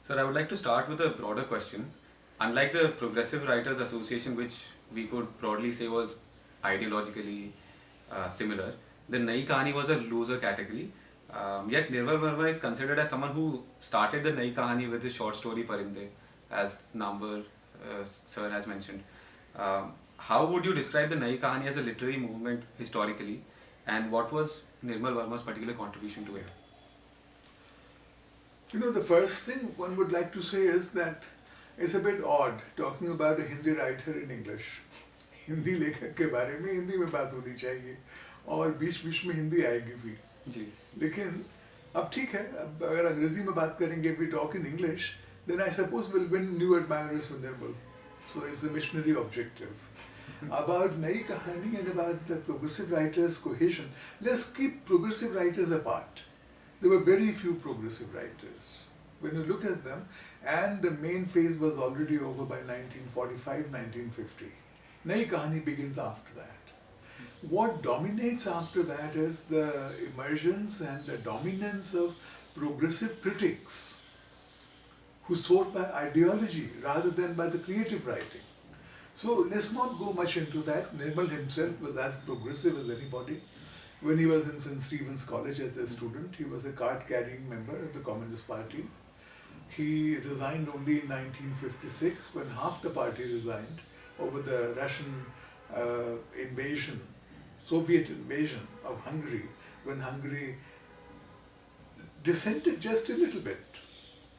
Sir, I would like to start with a broader question. Unlike the Progressive Writers Association, which we could broadly say was ideologically similar, the Nayi Kahani was a loser category. Yet Nirmal Verma is considered as someone who started the Nayi Kahani with his short story Parinde, as Nambar sir has mentioned. How would you describe the Nayi Kahani as a literary movement historically, and what was Nirmal Verma's particular contribution to it? The first thing one would like to say is that it's a bit odd talking about a Hindi writer in English. Hindi लेखक के बारे में हिंदी में बात होनी चाहिए और बीच बीच में हिंदी आएगी भी जी लेकिन अब ठीक है अब अगर अंग्रेजी में बात करेंगे we talk in English then I suppose we'll win new admirers for Nirmal. So it's a missionary objective. About Nayi Kahani and about the progressive writers' cohesion, let's keep progressive writers apart. There were very few progressive writers. When you look at them, and the main phase was already over by 1945, 1950. Nayi Kahani begins after that. What dominates after that is the emergence and the dominance of progressive critics who sort by ideology rather than by the creative writing. So let's not go much into that. Nirmal himself was as progressive as anybody. When he was in St. Stephen's College as a student, he was a card-carrying member of the Communist Party. He resigned only in 1956 when half the party resigned over the Russian invasion, Soviet invasion of Hungary, when Hungary dissented just a little bit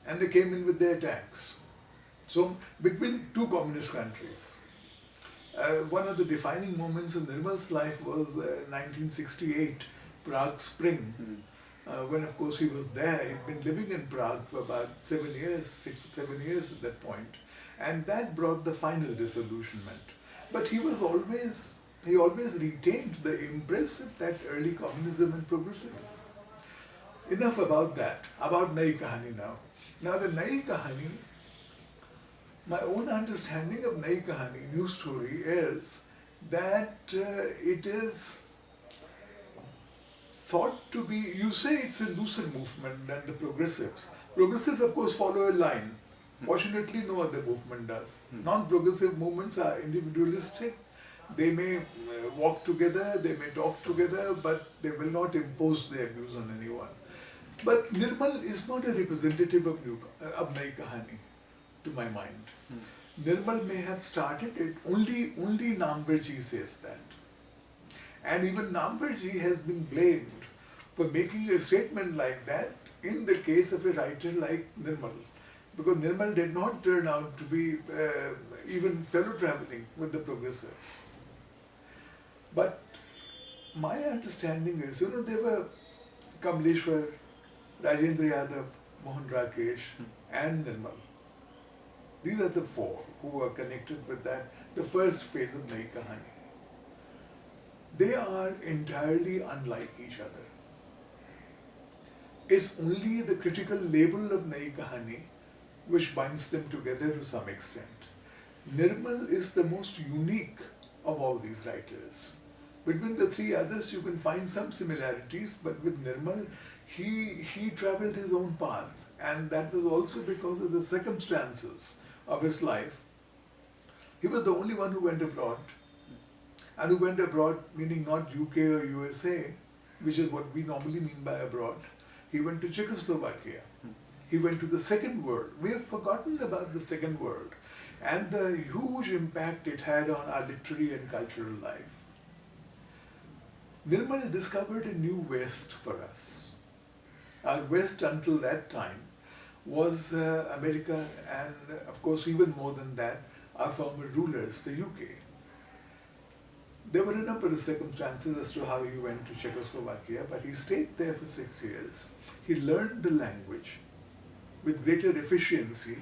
and they came in with their tanks. So between two communist countries. One of the defining moments in Nirmal's life was 1968, Prague Spring, when of course he was there. He'd been living in Prague for about 7 years, 6 or 7 years at that point, and that brought the final disillusionment. But he always retained the impress of that early communism and progressivism. Enough about that, about Nayi Kahani now. Now the Nayi Kahani, my own understanding of Nayi Kahani, new story, is that it is thought to be, you say it's a looser movement than the progressives. Progressives, of course, follow a line. Fortunately, no other movement does. Non-progressive movements are individualistic. They may walk together, they may talk together, but they will not impose their views on anyone. But Nirmal is not a representative of Nayi Kahani, to my mind. Nirmal may have started it, only Nambarji says that. And even Nambarji has been blamed for making a statement like that in the case of a writer like Nirmal. Because Nirmal did not turn out to be even fellow traveling with the progressives. But my understanding is, there were Kamleshwar, Rajendra Yadav, Mohan Rakesh, and Nirmal. These are the four who are connected with that, the first phase of Nayi Kahani. They are entirely unlike each other. It's only the critical label of Nayi Kahani which binds them together to some extent. Nirmal is the most unique of all these writers. Between the three others you can find some similarities, but with Nirmal, he travelled his own path, and that was also because of the circumstances of his life. He was the only one who went abroad, and who went abroad meaning not UK or USA, which is what we normally mean by abroad. He went to Czechoslovakia. He went to the second world. We have forgotten about the second world and the huge impact it had on our literary and cultural life. Nirmal discovered a new West for us. Our West until that time was America, and of course even more than that, our former rulers, the UK. There were a number of circumstances as to how he went to Czechoslovakia, but he stayed there for 6 years. He learned the language with greater efficiency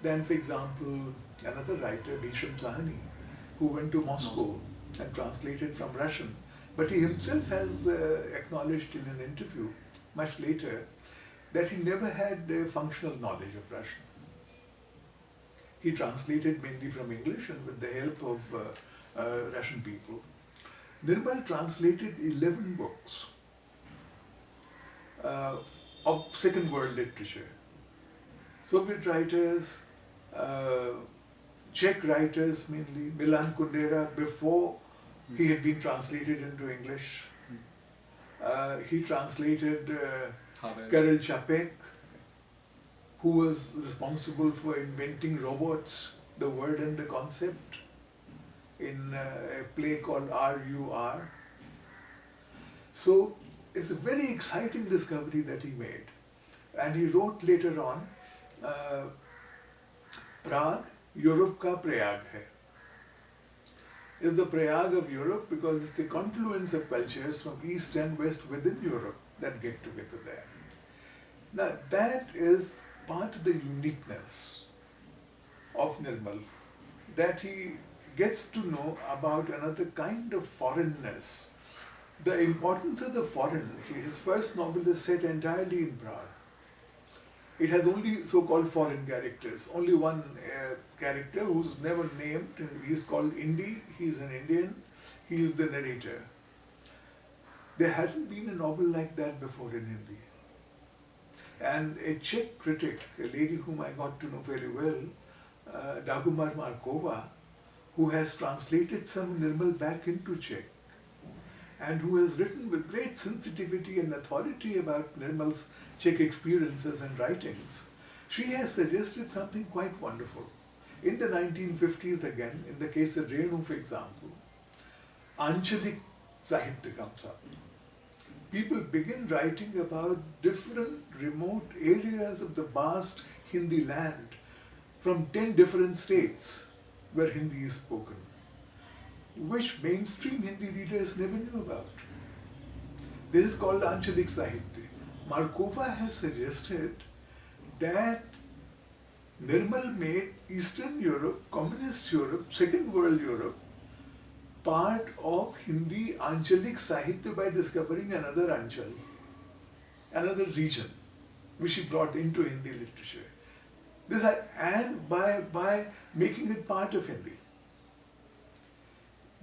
than, for example, another writer, Bhisham Sahani, who went to Moscow and translated from Russian. But he himself has acknowledged in an interview much later that he never had a functional knowledge of Russian. He translated mainly from English and with the help of Russian people. Nirmal translated 11 books of Second World literature. Soviet writers, uh, Czech writers mainly, Milan Kundera, before he had been translated into English. He translated Karel Čapek, who was responsible for inventing robots, the word and the concept, in a play called R.U.R. So it's a very exciting discovery that he made. And he wrote later on, Prague, Europe ka Prayag hai. Is the Prayag of Europe because it's the confluence of cultures from east and west within Europe that get together there. Now that is part of the uniqueness of Nirmal, that he gets to know about another kind of foreignness. The importance of the foreign, his first novel is set entirely in Prague. It has only so-called foreign characters, only one character who's never named, he's called Indy, he's an Indian, he's the narrator. There hasn't been a novel like that before in Hindi. And a Czech critic, a lady whom I got to know very well, Dagmar Markova, who has translated some Nirmal back into Czech, and who has written with great sensitivity and authority about Nirmal's Czech experiences and writings, she has suggested something quite wonderful. In the 1950s again, in the case of Renu, for example, Anchalik Sahitya comes up. People begin writing about different remote areas of the vast Hindi land from 10 different states where Hindi is spoken, which mainstream Hindi readers never knew about. This is called Anchalik Sahitya. Markova has suggested that Nirmal made Eastern Europe, Communist Europe, Second World Europe, part of Hindi Anchalik Sahitya by discovering another Anchal, another region, which he brought into Hindi literature. This and by making it part of Hindi.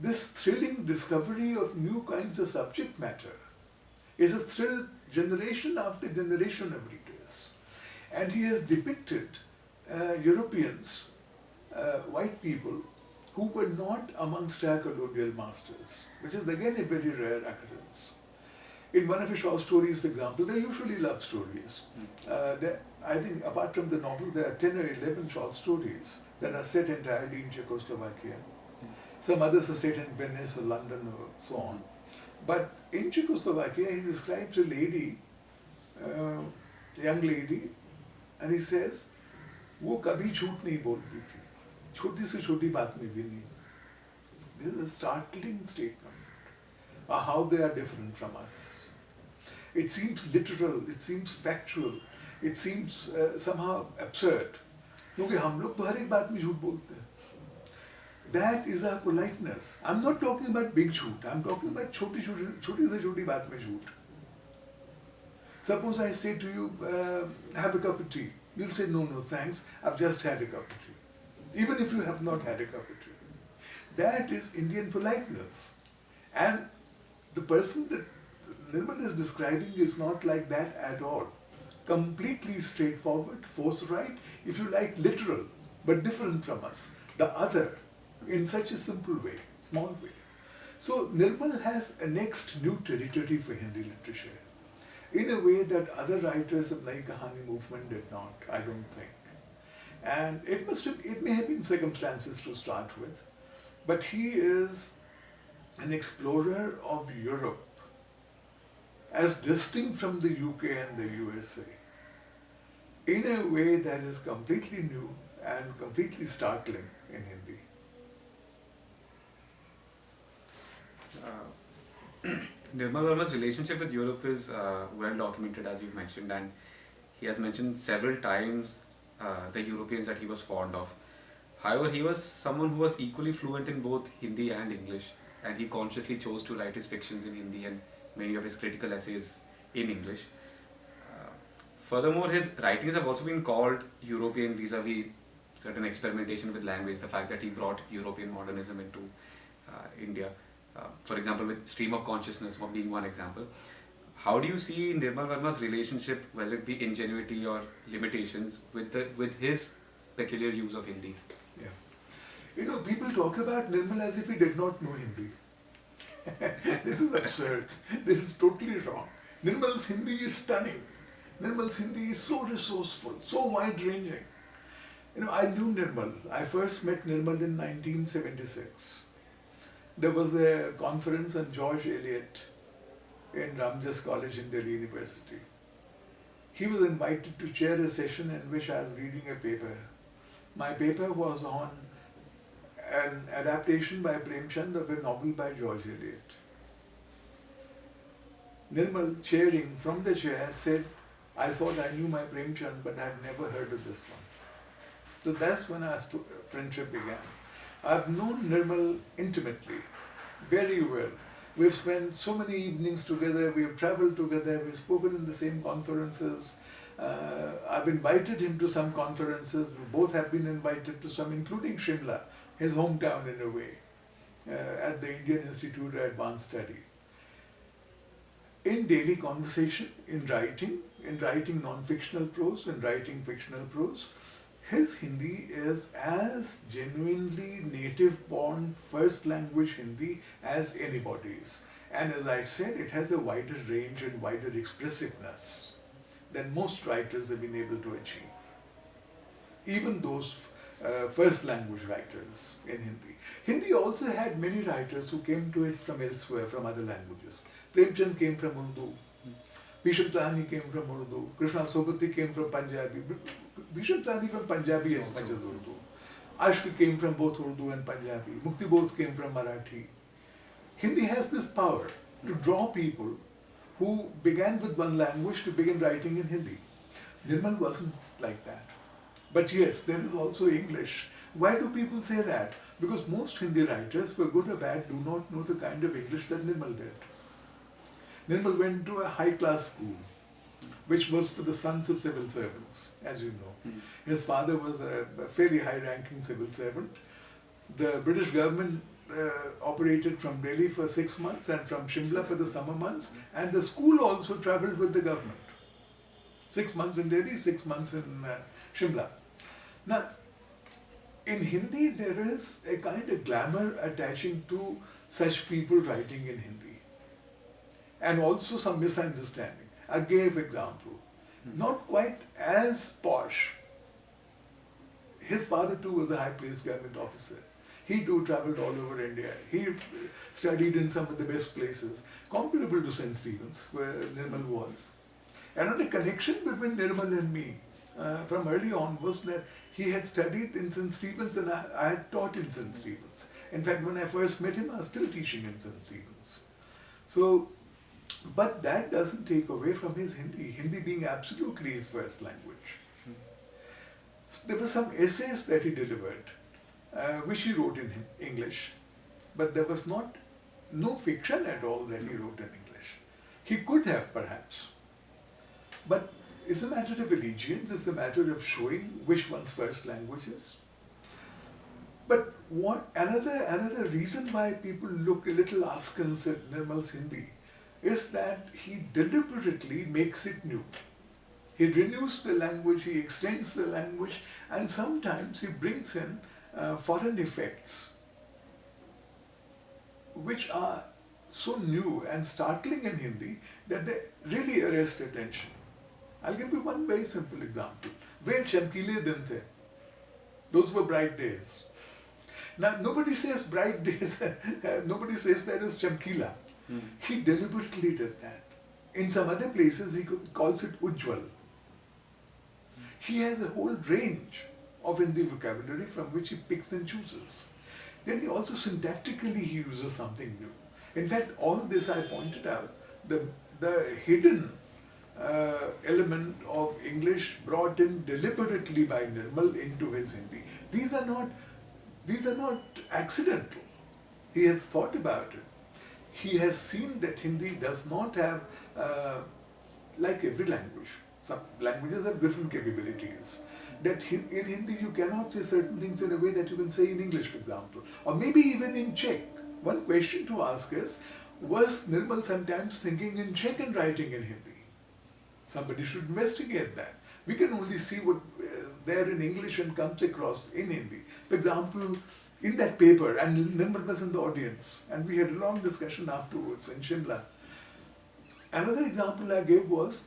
This thrilling discovery of new kinds of subject matter is a thrill generation after generation of readers. And he has depicted Europeans, white people, who were not amongst our colonial masters, which is again a very rare occurrence. In one of his short stories, for example, they're usually love stories. I think apart from the novel, there are 10 or 11 short stories that are set entirely in Czechoslovakia. Some others are set in Venice or London or so on. But in Czechoslovakia, he describes a lady, young lady, and he says, वो कभी झूठ नहीं बोलती थी, छोटी से छोटी बात में भी नहीं. This is a startling statement of how they are different from us. It seems literal, it seems factual, it seems somehow absurd. क्योंकि हम लोग तो हर एक बात में झूठ बोलते हैं. That is our politeness. I'm not talking about big झूठ. I'm talking about छोटी से छोटी बात में झूठ. Suppose I say to you, have a cup of tea. You'll say, no, thanks. I've just had a cup of tea. Even if you have not had a cup of tea. That is Indian politeness. And the person that Nirmal is describing is not like that at all. Completely straightforward, forthright, if you like, literal, but different from us. The other, in such a simple way, small way. So Nirmal has annexed new territory for Hindi literature in a way that other writers of Nayi Kahani movement did not, I don't think. And it may have been circumstances to start with, but he is an explorer of Europe as distinct from the UK and the USA in a way that is completely new and completely startling in Hindi. Nirmal Verma's relationship with Europe is well documented, as you've mentioned, and he has mentioned several times the Europeans that he was fond of. However, he was someone who was equally fluent in both Hindi and English, and he consciously chose to write his fictions in Hindi and many of his critical essays in English. Furthermore, his writings have also been called European vis-a-vis certain experimentation with language, the fact that he brought European modernism into India. For example, with Stream of Consciousness being one example. how do you see Nirmal Verma's relationship, whether it be ingenuity or limitations, with his peculiar use of Hindi? Yeah. You know, people talk about Nirmal as if he did not know Hindi. This is absurd. This is totally wrong. Nirmal's Hindi is stunning. Nirmal's Hindi is so resourceful, so wide-ranging. You know, I knew Nirmal. I first met Nirmal in 1976. There was a conference on George Eliot in Ramjas College in Delhi University. He was invited to chair a session in which I was reading a paper. My paper was on an adaptation by Premchand of a novel by George Eliot. Nirmal, chairing from the chair, said, I thought I knew my Premchand, but I had never heard of this one. So that's when our friendship began. I've known Nirmal intimately, very well. We've spent so many evenings together, we've traveled together, we've spoken in the same conferences. I've invited him to some conferences, we both have been invited to some, including Shimla, his hometown in a way, at the Indian Institute of Advanced Study. In daily conversation, in writing non-fictional prose, in writing fictional prose, his Hindi is as genuinely native-born first language Hindi as anybody's. And as I said, it has a wider range and wider expressiveness than most writers have been able to achieve. Even those first language writers in Hindi. Hindi also had many writers who came to it from elsewhere, from other languages. Premchand came from Urdu. Bishop Tahani came from Urdu. Krishna Sobhati came from Punjabi. Bishop Tahani from Punjabi as much as Urdu. Ashki came from both Urdu and Punjabi. Mukti Bodh came from Marathi. Hindi has this power to draw people who began with one language to begin writing in Hindi. Nirmal wasn't like that. But yes, there is also English. Why do people say that? Because most Hindi writers, for good or bad, do not know the kind of English that Nirmal did. Nirmal went to a high-class school, which was for the sons of civil servants, as you know. His father was a fairly high-ranking civil servant. The British government operated from Delhi for 6 months and from Shimla for the summer months, and the school also travelled with the government. 6 months in Delhi, 6 months in Shimla. Now, in Hindi, there is a kind of glamour attaching to such people writing in Hindi. And also some misunderstanding. I gave example. Not quite as posh. His father too was a high-placed government officer. He too travelled all over India. He studied in some of the best places, comparable to St. Stephen's, where Nirmal was. Another connection between Nirmal and me from early on was that he had studied in St. Stephen's and I had taught in St. Stephen's. In fact, when I first met him, I was still teaching in St. Stephen's. So, but that doesn't take away from his Hindi, Hindi being absolutely his first language. So there were some essays that he delivered, which he wrote in English, but there was no fiction at all that he wrote in English. He could have, perhaps. But it's a matter of allegiance, it's a matter of showing which one's first language is. But another reason why people look a little askance at Nirmal's Hindi is that he deliberately makes it new. He renews the language, he extends the language, and sometimes he brings in foreign effects which are so new and startling in Hindi that they really arrest attention. I'll give you one very simple example. Ve chamkile din the. Those were bright days. Now, nobody says bright days, nobody says that is chamkila. He deliberately did that. In some other places, he calls it ujjwal. He has a whole range of Hindi vocabulary from which he picks and chooses. Then he also syntactically he uses something new. In fact, all this I pointed out, the hidden element of English brought in deliberately by Nirmal into his Hindi. These are not accidental. He has thought about it. He has seen that Hindi does not have, like every language, some languages have different capabilities. That in Hindi you cannot say certain things in a way that you can say in English, for example, or maybe even in Czech. One question to ask is, was Nirmal sometimes thinking in Czech and writing in Hindi? Somebody should investigate that. We can only see what is there in English and comes across in Hindi. For example, in that paper, and Nirmal was in the audience, and we had a long discussion afterwards in Shimla. Another example I gave was,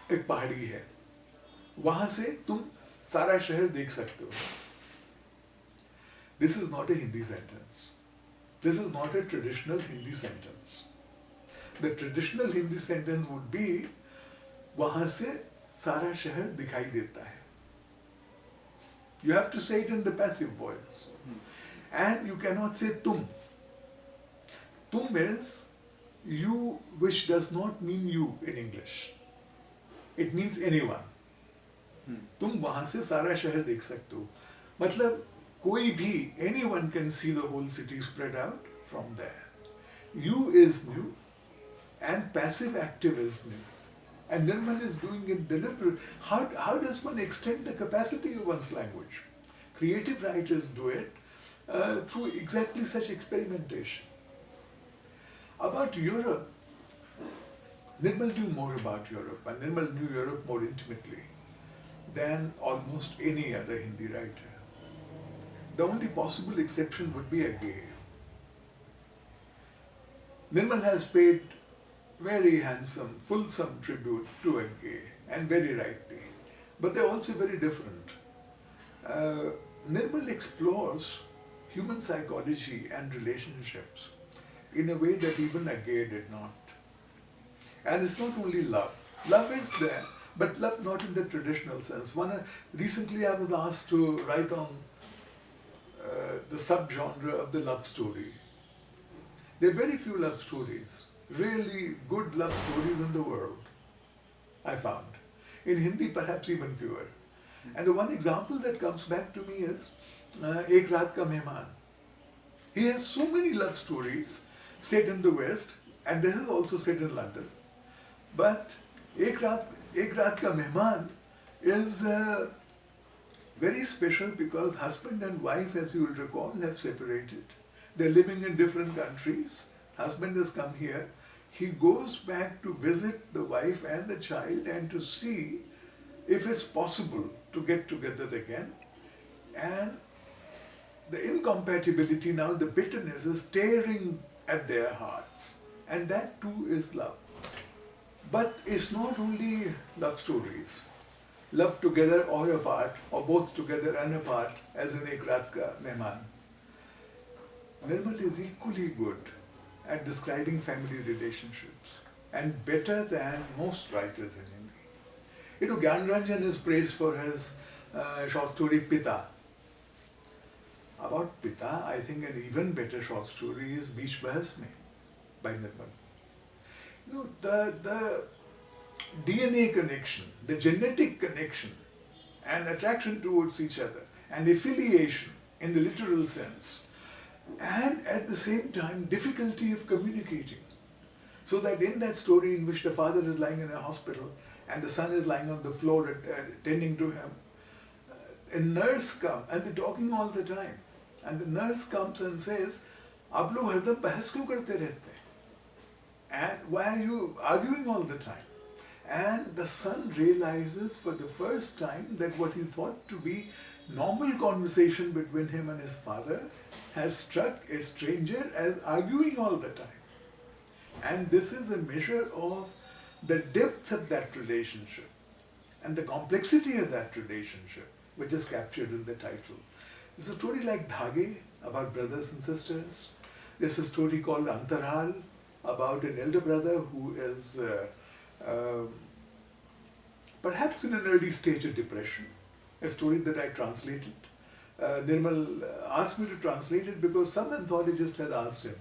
एक पहाड़ी है, वहां से तुम सारा शहर देख सकते हो. This is not a Hindi sentence. This is not a traditional Hindi sentence. The traditional Hindi sentence would be, वहां से सारा शहर दिखाई देता है. You have to say it in the passive voice. And you cannot say tum. Tum is you, which does not mean you in English. It means anyone. तुम वहां से सारा शहर देख सकते हो. मतलब कोई भी, anyone can see the whole city spread out from there. You is new and passive active is new. And Nirmal is doing it deliberately. How does one extend the capacity of one's language? Creative writers do it through exactly such experimentation. About Europe, Nirmal knew more about Europe, and Nirmal knew Europe more intimately than almost any other Hindi writer. The only possible exception would be a gay. Nirmal has paid very handsome, fulsome tribute to a gay, and very rightly. But they're also very different. Nirmal explores human psychology and relationships in a way that even a gay did not. And it's not only love. Love is there, but love not in the traditional sense. Recently I was asked to write on the subgenre of the love story. There are very few love stories, really good love stories in the world, I found. In Hindi, perhaps even fewer. And the one example that comes back to me is Ek Raat Ka Mehman. He has so many love stories set in the West, and this is also set in London. But Ek Raat Ka Mehman is very special because husband and wife, as you will recall, have separated. They're living in different countries. Husband has come here. He goes back to visit the wife and the child and to see if it's possible to get together again. And the incompatibility now, the bitterness is tearing at their hearts. And that too is love. But it's not only love stories. Love together or apart, or both together and apart, as in Ek Raat Ka Mehman. Nirmal is equally good at describing family relationships, and better than most writers in Hindi. You know, Gyan Ranjan is praised for his short story Pita. About Pita, I think an even better short story is Beech Bahas Mein by Nirmal. You know, the DNA connection, the genetic connection and attraction towards each other and affiliation in the literal sense, and at the same time difficulty of communicating. So that in that story in which the father is lying in a hospital and the son is lying on the floor attending to him, a nurse comes and they're talking all the time, and the nurse comes and says, "Aap log hardam bahas kyun karte rehte? And why are you arguing all the time?" And the son realizes for the first time that what he thought to be normal conversation between him and his father has struck a stranger as arguing all the time. And this is a measure of the depth of that relationship and the complexity of that relationship, which is captured in the title. There's a story like Dhage about brothers and sisters. There's a story called Antaral about an elder brother who is perhaps in an early stage of depression, a story that I translated. Nirmal asked me to translate it because some anthologist had asked him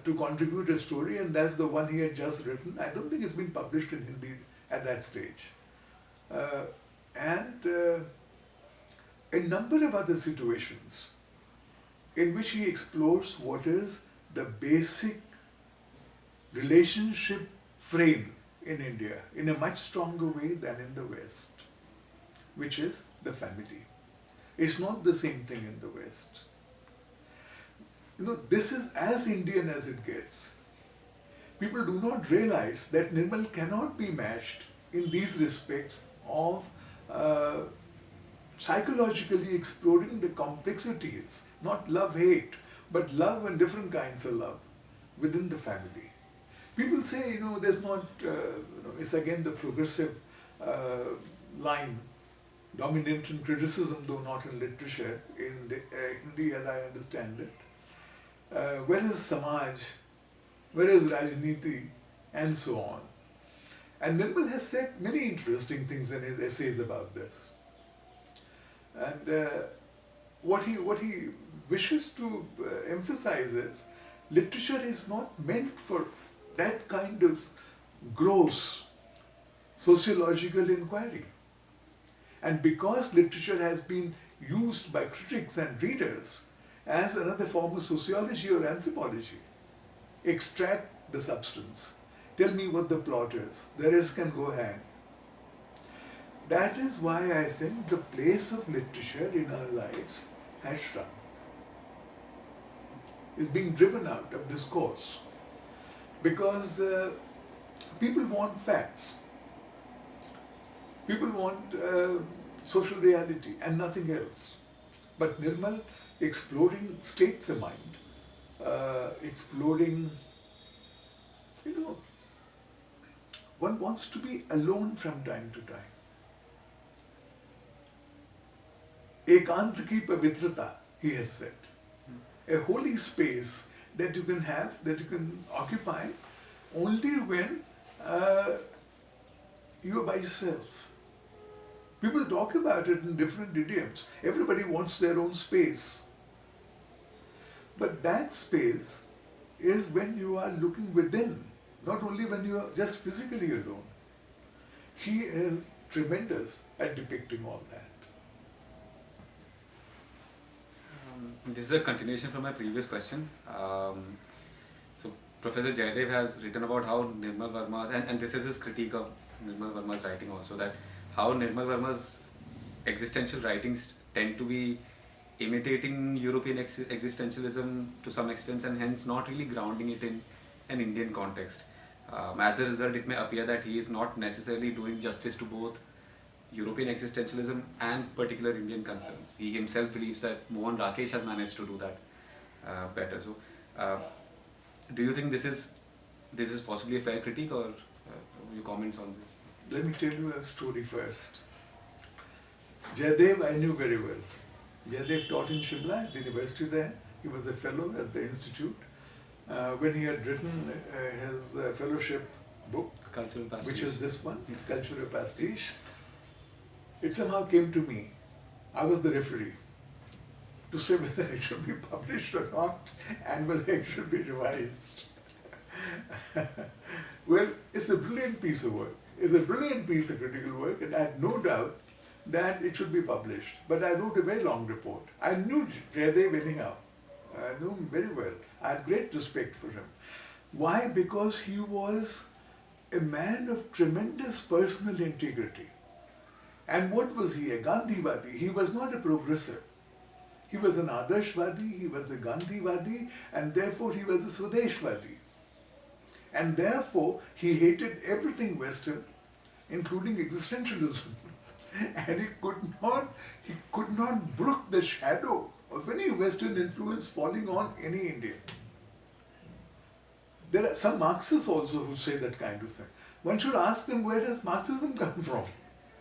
to contribute a story, and that's the one he had just written. I don't think it's been published in Hindi at that stage. And a number of other situations in which he explores what is the basic relationship frame in India in a much stronger way than in the West, which is the family. It's not the same thing in the West. this is as Indian as it gets. People do not realize that Nirmal cannot be matched in these respects of uh, psychologically exploring the complexities, not love-hate, but love and different kinds of love within the family. People say, there's not, it's again the progressive line, dominant in criticism, though not in literature, in the, Hindi as I understand it. Where is Samaj? Where is Rajniti? And so on. And Nirmal has said many interesting things in his essays about this. And what he wishes to emphasize is literature is not meant for that kind of gross sociological inquiry. And because literature has been used by critics and readers as another form of sociology or anthropology, extract the substance, tell me what the plot is, the rest can go hang. That is why I think the place of literature in our lives has shrunk. Is being driven out of discourse. Because people want facts. People want social reality and nothing else. But Nirmal, exploring states of mind, exploring, one wants to be alone from time to time. Ekant ki pavitrata, he has said. A holy space that you can have, that you can occupy only when you are by yourself. People talk about it in different idioms. Everybody wants their own space. But that space is when you are looking within, not only when you are just physically alone. He is tremendous at depicting all that. This is a continuation from my previous question. So Professor Jaydev has written about how Nirmal Verma, and this is his critique of Nirmal Verma's writing also, that how Nirmal Verma's existential writings tend to be imitating European existentialism to some extent, and hence not really grounding it in an Indian context. As a result, it may appear that he is not necessarily doing justice to both European existentialism and particular Indian concerns. He himself believes that Mohan Rakesh has managed to do that better. So, do you think this is possibly a fair critique, or your comments on this? Let me tell you a story first. Jaydev I knew very well. Jaydev taught in Shimla, at the university there. He was a fellow at the institute. When he had written his fellowship book, Cultural Pastiche, which is this one, Cultural Pastiche, it somehow came to me. I was the referee to say whether it should be published or not and whether it should be revised. Well, it's a brilliant piece of work. It's a brilliant piece of critical work, and I had no doubt that it should be published. But I wrote a very long report. I knew Jaydev anyhow. I knew him very well. I had great respect for him. Why? Because he was a man of tremendous personal integrity. And what was he? A Gandhivadi. He was not a progressive. He was an Adarshvadi, he was a Gandhivadi, and therefore he was a Swadeshvadi. And therefore he hated everything Western, including existentialism. And he could not brook the shadow of any Western influence falling on any Indian. There are some Marxists also who say that kind of thing. One should ask them, where does Marxism come from?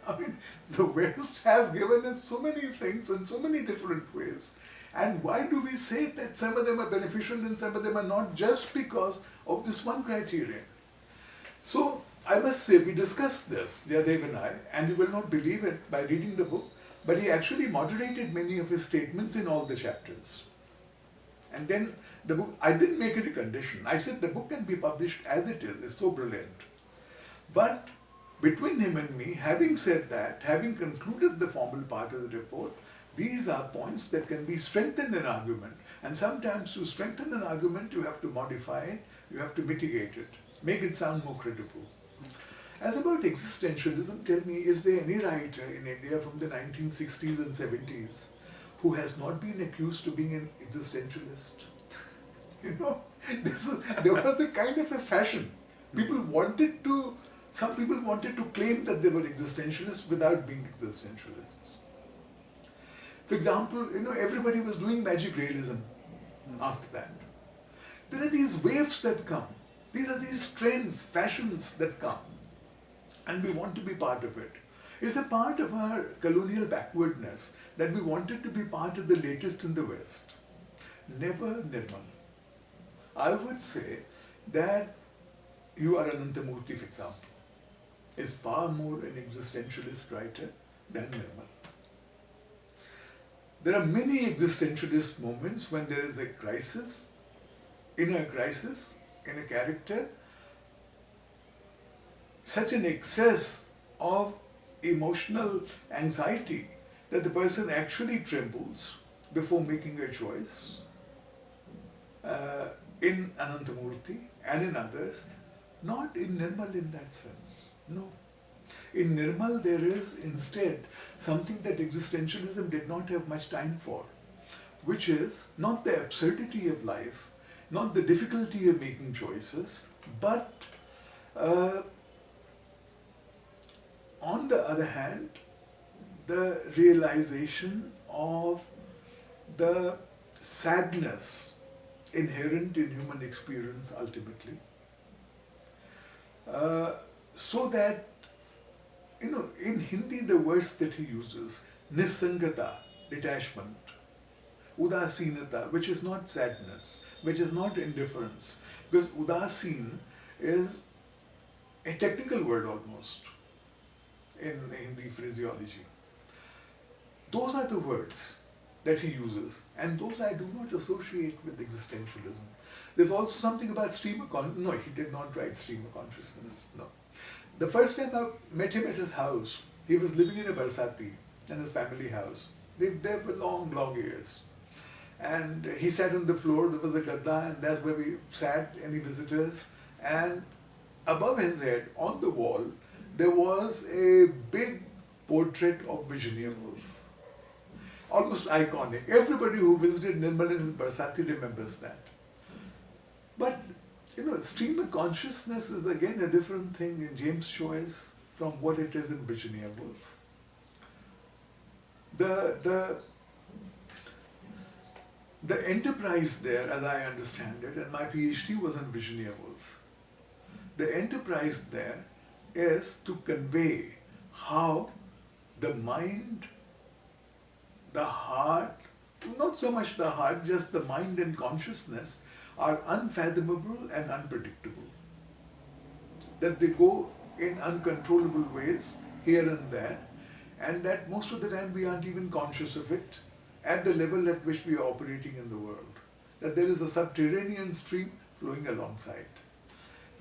I mean, the West has given us so many things in so many different ways. And why do we say that some of them are beneficial and some of them are not, just because of this one criterion? So, I must say, we discussed this, Jaydev and I, and you will not believe it by reading the book, but he actually moderated many of his statements in all the chapters. And then the book, I didn't make it a condition. I said the book can be published as it is. It's so brilliant. But between him and me, having said that, having concluded the formal part of the report, these are points that can be strengthened in argument. And sometimes to strengthen an argument, you have to modify it, you have to mitigate it, make it sound more credible. As about existentialism, tell me, is there any writer in India from the 1960s and 70s who has not been accused of being an existentialist. You know, there was a kind of a fashion. Some people wanted to claim that they were existentialists without being existentialists. For example, everybody was doing magic realism after that. There are these waves that come. These are these trends, fashions that come. And we want to be part of it. It's a part of our colonial backwardness that we wanted to be part of the latest in the West. Never, Nirmal. I would say that you are Anantamurthy, for example, is far more an existentialist writer than Nirmal. There are many existentialist moments when there is a crisis, in a character, such an excess of emotional anxiety that the person actually trembles before making a choice. In Anantamurthy and in others, not in Nirmal in that sense. No. In Nirmal, there is instead something that existentialism did not have much time for, which is not the absurdity of life, not the difficulty of making choices, but on the other hand, the realization of the sadness inherent in human experience ultimately. So that, in Hindi the words that he uses, nisangata, detachment, udasinata, which is not sadness, which is not indifference, because udasin is a technical word almost in Hindi phraseology. Those are the words that he uses, and those I do not associate with existentialism. There's also something about stream of consciousness. No, he did not write stream of consciousness. No. The first time I met him at his house, he was living in a Barsati, in his family house. They lived there for long, long years. And he sat on the floor, there was a gadda, and that's where we sat, any visitors. And above his head, on the wall, there was a big portrait of Virginia Woolf. Almost iconic. Everybody who visited Nirmal in his Barsati remembers that. But, stream of consciousness is again a different thing in James Joyce from what it is in Virginia Woolf. The enterprise there, as I understand it, and my PhD was on Virginia Woolf, the enterprise there is to convey how the mind, the heart, not so much the heart, just the mind and consciousness are unfathomable and unpredictable. That they go in uncontrollable ways here and there, and that most of the time we aren't even conscious of it at the level at which we are operating in the world. That there is a subterranean stream flowing alongside.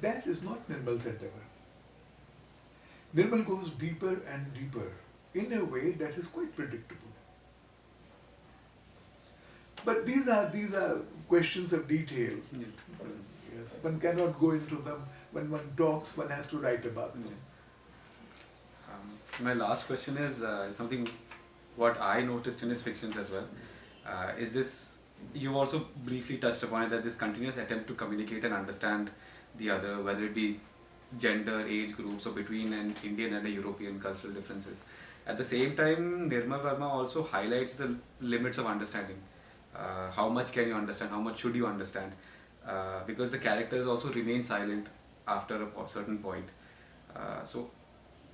That is not Nirmal's endeavor. Nirmal goes deeper and deeper in a way that is quite predictable. But these are questions of detail. Yeah. Yes, one cannot go into them. When one talks, one has to write about them. Yes. My last question is something what I noticed in his fictions as well. Is this, you've also briefly touched upon it, that this continuous attempt to communicate and understand the other, whether it be gender, age groups, or between an Indian and a European cultural differences. At the same time, Nirmal Verma also highlights the limits of understanding. How much can you understand? How much should you understand? Because the characters also remain silent after a certain point. So,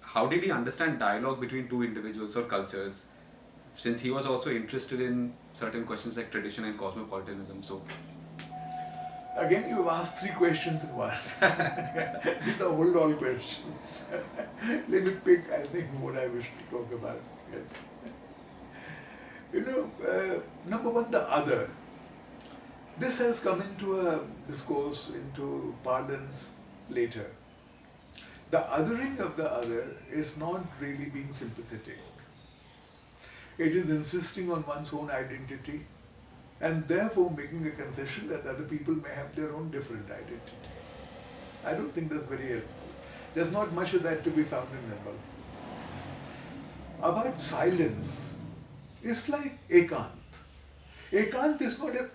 how did he understand dialogue between two individuals or cultures? Since he was also interested in certain questions like tradition and cosmopolitanism. So, again, you've asked 3 questions in one. These are hold-all questions. Let me pick, I think, what I wish to talk about. Yes. Number one, the other. This has come into a discourse, into parlance later. The othering of the other is not really being sympathetic. It is insisting on one's own identity and therefore making a concession that other people may have their own different identity. I don't think that's very helpful. There's not much of that to be found in Nirmal. About silence, It's like ekant. Ekant is not a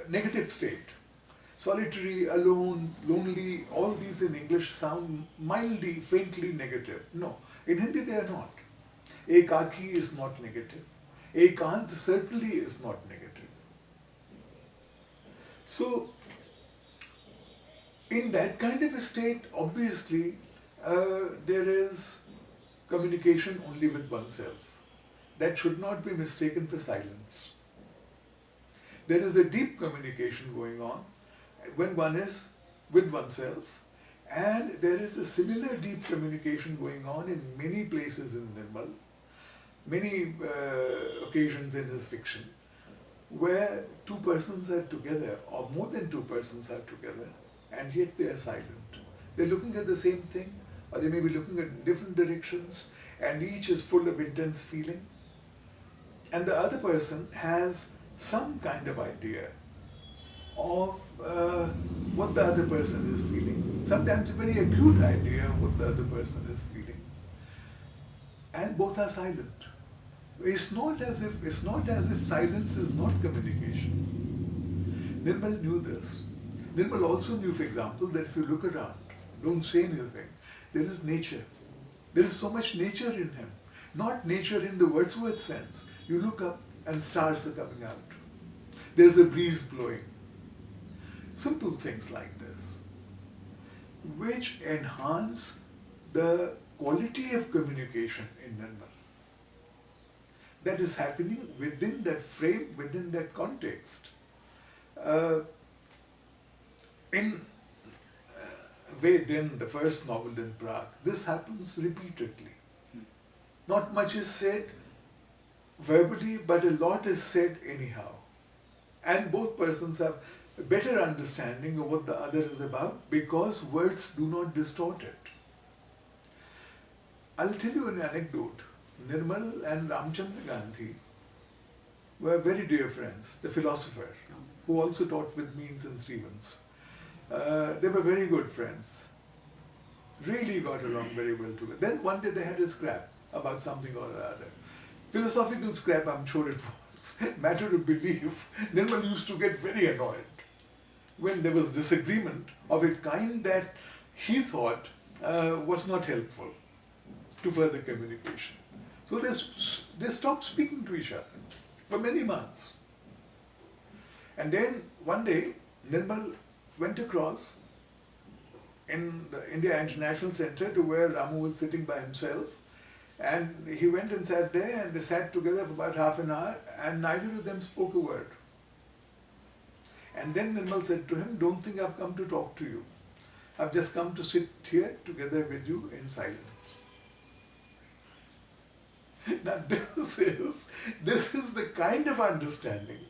negative state. Solitary, alone, lonely, all these in English sound mildly, faintly negative. No, in Hindi they are not. Ekaki is not negative. Ekant certainly is not negative. So, in that kind of a state, obviously, there is communication only with oneself. That should not be mistaken for silence. There is a deep communication going on when one is with oneself, and there is a similar deep communication going on in many places in Nirmal, many occasions in his fiction, where two persons are together, or more than two persons are together, and yet they are silent. They're looking at the same thing, or they may be looking at different directions, and each is full of intense feeling. And the other person has some kind of idea of what the other person is feeling. Sometimes a very acute idea of what the other person is feeling. And both are silent. It's not as if silence is not communication. Nirmal knew this. Nirmal also knew, for example, that if you look around, don't say anything, there is nature. There is so much nature in him. Not nature in the Wordsworth sense. You look up and stars are coming out. There's a breeze blowing. Simple things like this, which enhance the quality of communication in Nirmal. That is happening within that frame, within that context. In Then, the first novel in Prague, this happens repeatedly. Not much is said verbally, but a lot is said anyhow. And both persons have a better understanding of what the other is about because words do not distort it. I'll tell you an anecdote. Nirmal and Ramchandra Gandhi were very dear friends, the philosopher, who also taught with me in St. Stephen's. They were very good friends. Really got along very well together. Then one day they had a scrap about something or the other. Philosophical scrap, I'm sure it was. Matter of belief. Nirmal used to get very annoyed when there was disagreement of a kind that he thought was not helpful to further communication. So they stopped speaking to each other for many months. And then one day, Nirmal went across in the India International Center to where Ramu was sitting by himself. And he went and sat there, and they sat together for about half an hour, and neither of them spoke a word. And then Nirmal said to him, "Don't think I've come to talk to you. I've just come to sit here together with you in silence." Now this is the kind of understanding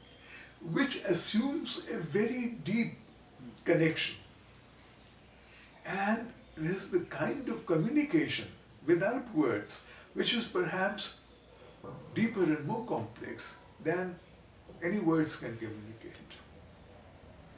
which assumes a very deep connection. And this is the kind of communication without words which is perhaps deeper and more complex than any words can communicate.